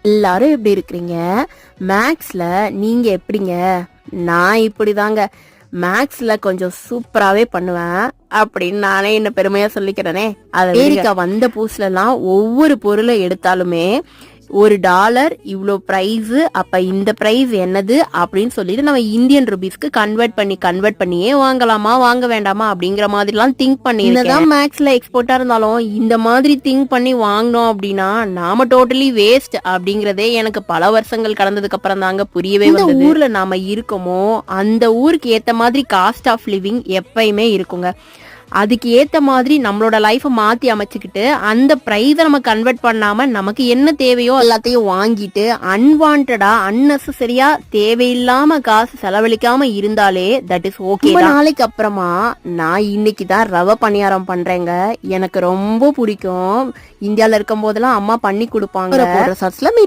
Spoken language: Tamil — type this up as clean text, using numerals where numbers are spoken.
எல்லாரும் எப்படி இருக்கிறீங்க? மேக்ஸ்ல நீங்க எப்படிங்க? நான் இப்படிதாங்க. மேக்ஸ்ல கொஞ்சம் சூப்பராவே பண்ணுவேன் அப்படின்னு நானே என்ன பெருமையா சொல்லிக்கிறேனே. அமெரிக்கா வந்த புதுசுல எல்லாம் ஒவ்வொரு பொருளை எடுத்தாலுமே $1 இவ்வளோ பிரைஸ், அப்ப இந்த பிரைஸ் என்னது அப்படின்னு சொல்லிட்டு நம்ம இந்தியன் ருபீஸ்க்கு கன்வெர்ட் பண்ணியே வாங்கலாமா வாங்க வேண்டாமா அப்படிங்கிற மாதிரிலாம் திங்க் பண்ணி என்னதான் மேக்ஸ்ல எக்ஸ்போர்ட்டா இருந்தாலும் இந்த மாதிரி திங்க் பண்ணி வாங்கினோம் அப்படின்னா நாம டோட்டலி வேஸ்ட் அப்படிங்கறதே எனக்கு பல வருஷங்கள் கடந்ததுக்கு அப்புறம் தாங்க புரியவே வந்தது. இந்த ஊர்ல நாம இருக்கோமோ அந்த ஊருக்கு ஏத்த மாதிரி காஸ்ட் ஆஃப் லிவிங் எப்பயுமே இருக்குங்க. அதுக்கு ஏத்த மாதிரி நம்மளோட லைஃபை மாத்தி அமைச்சுக்கிட்டு அந்த பிரைஸை நம்ம கன்வெர்ட் பண்ணாம நமக்கு என்ன தேவையோ எல்லாத்தையும் வாங்கிட்டு அன்வான்டா அன்னெசரியா தேவையில்லாம காசு செலவழிக்காம இருந்தாலே தட் இஸ் ஓகே. நாளைக்கு அப்புறமா நான் இன்னைக்கு தான் ரவை பணியாரம் பண்றேங்க. எனக்கு ரொம்ப பிடிக்கும். இந்தியால இருக்கும் போதெல்லாம் அம்மா பண்ணி கொடுப்பாங்க.